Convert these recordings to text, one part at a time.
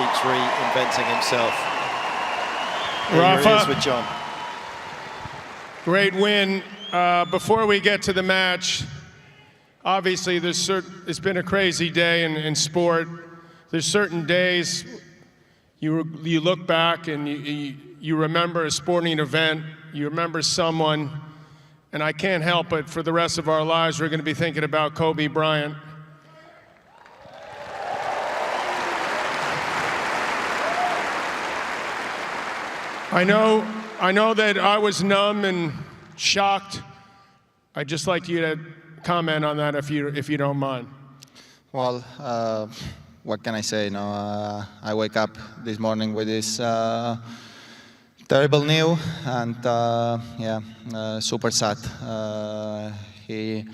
keeps reinventing himself. Rafa, Here he is with John. Great win. Before we get to the match, obviously it's been a crazy day in sport. There's certain days you look back and you remember a sporting event, you remember someone, and I can't help it, for the rest of our lives, we're going to be thinking about Kobe Bryant. I know that I was numb and shocked. I'd just like you to comment on that if you don't mind. Well, what can I say? I wake up this morning with this terrible news, and super sad. He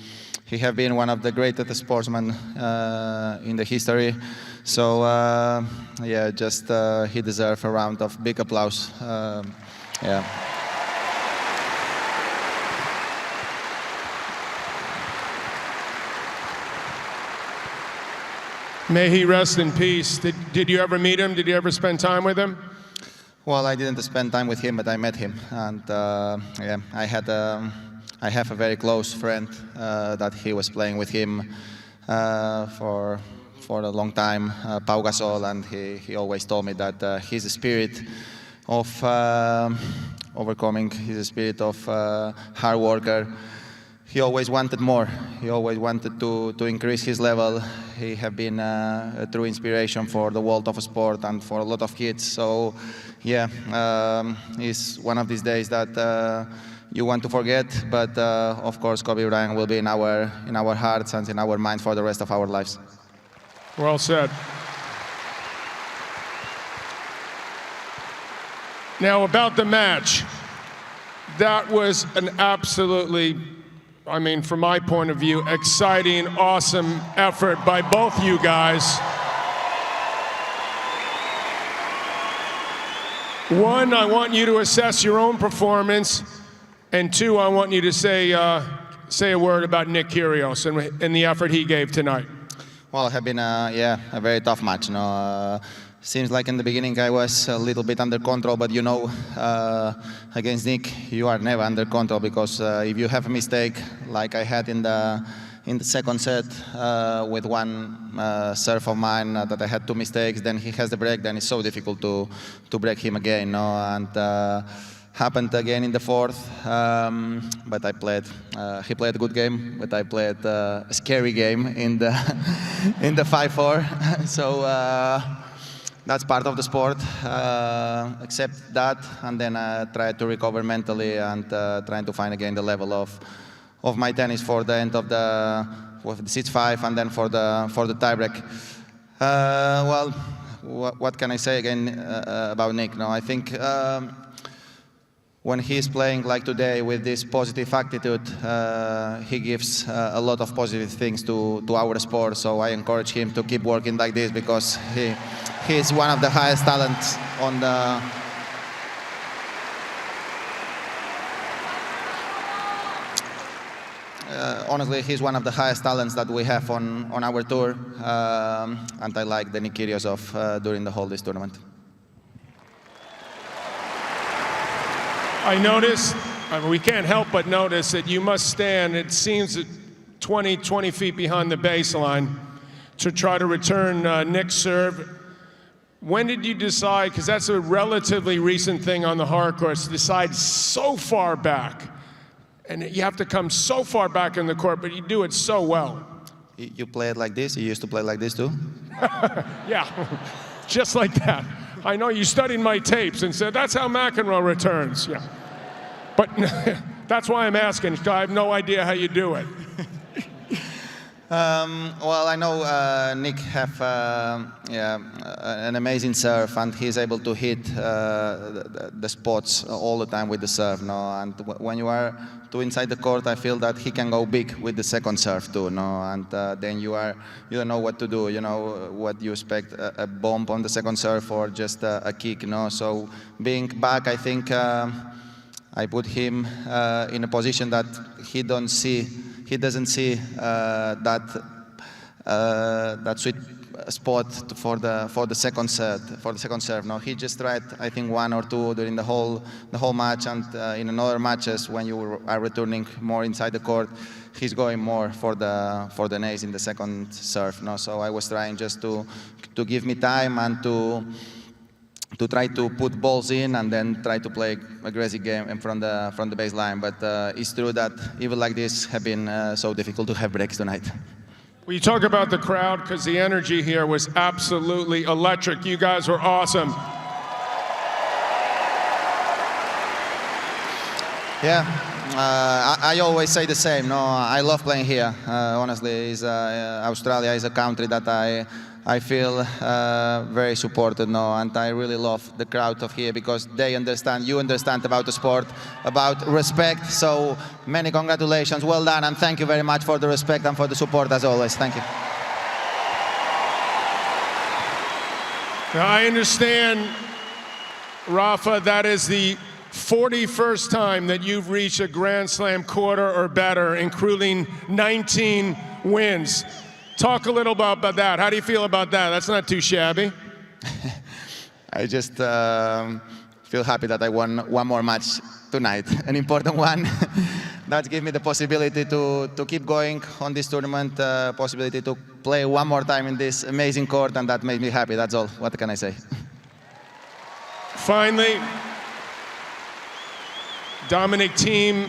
have been one of the greatest sportsmen in the history. So just he deserves a round of big applause. May he rest in peace. Did you ever meet him? Did you ever spend time with him? Well, I didn't spend time with him, but I met him, and I have a very close friend that he was playing with him for a long time, Pau Gasol, and he always told me that his spirit of overcoming, his spirit of hard worker. He always wanted more. He always wanted to increase his level. He have been a true inspiration for the world of sport and for a lot of kids. So, it's one of these days that you want to forget. But of course, Kobe Bryant will be in our hearts and in our minds for the rest of our lives. Well said. Now about the match, that was an absolutely, I mean, from my point of view, exciting, awesome effort by both you guys. One, I want you to assess your own performance, and two, I want you to say a word about Nick Kyrgios and the effort he gave tonight. Well, it has been a very tough match. Seems like in the beginning I was a little bit under control, but against Nick you are never under control, because if you have a mistake like I had in the second set with one serve of mine that I had two mistakes, then he has the break, then it's so difficult to break him again. And happened again in the fourth, but he played a good game, but I played a scary game in the 5-4. So that's part of the sport. Accept that, and then try to recover mentally and trying to find again the level of my tennis for the end of the 6-5, and then for the tiebreak. Well, what can I say again about Nick? I think when he's playing like today with this positive attitude, he gives a lot of positive things to our sport. So I encourage him to keep working like this, because he's one of the highest talents on the. Honestly, he's one of the highest talents that we have on our tour, and I like the Nick Kyrgios of during the whole this tournament. I noticed, we can't help but notice that you must stand, it seems, 20 feet behind the baseline to try to return Nick's serve. When did you decide, because that's a relatively recent thing on the hard courts, to decide so far back? And you have to come so far back in the court, but you do it so well. You play it like this? You used to play like this too? Yeah, just like that. I know you studied my tapes and said, that's how McEnroe returns. Yeah. But that's why I'm asking, because I have no idea how you do it. Well, I know Nick have an amazing serve, and he's able to hit the spots all the time with the serve. And when you are too inside the court, I feel that he can go big with the second serve too. And then you don't know what to do. You know what you expect, a bomb on the second serve or just a kick. So being back, I think I put him in a position that he doesn't see that sweet spot for the second serve. No, he just tried, I think, one or two during the whole match, and in another matches when you are returning more inside the court, he's going more for the ace in the second serve. No, so I was trying just to give me time and to try to put balls in and then try to play aggressive game from the baseline. But it's true that even like this have been so difficult to have breaks tonight. Well, you talk about the crowd because the energy here was absolutely electric. You guys were awesome. Yeah, I always say the same. No, I love playing here. Honestly, Australia is a country that I feel very supported, no, and I really love the crowd of here because they understand, you understand about the sport, about respect. So many congratulations, well done, and thank you very much for the respect and for the support as always. Thank you. Now, I understand, Rafa, that is the 41st time that you've reached a Grand Slam quarter or better, including 19 wins. Talk a little about that. How do you feel about that? That's not too shabby. I just feel happy that I won one more match tonight, an important one. That gives me the possibility to keep going on this tournament, possibility to play one more time in this amazing court, and that makes me happy. That's all. What can I say? Finally, Dominic Thiem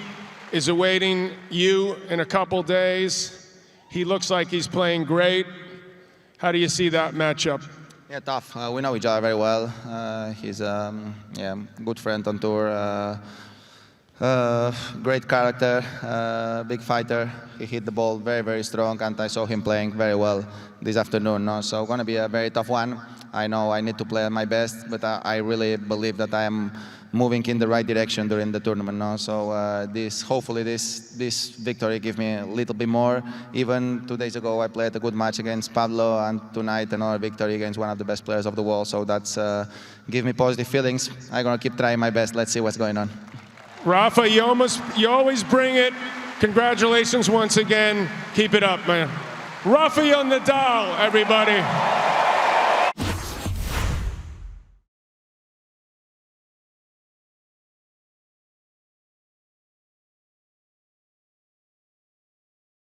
is awaiting you in a couple days. He looks like he's playing great. How do you see that matchup? Yeah, tough. We know each other very well. He's a good friend on tour. Great character, big fighter. He hit the ball very, very strong, and I saw him playing very well this afternoon. No? So going to be a very tough one. I know I need to play my best, but I really believe that I am moving in the right direction during the tournament. No? So hopefully this victory gives me a little bit more. Even 2 days ago, I played a good match against Pablo, and tonight another victory against one of the best players of the world. So that's give me positive feelings. I'm gonna keep trying my best. Let's see what's going on. Rafa, you always bring it. Congratulations once again. Keep it up, man. Rafael Nadal, everybody.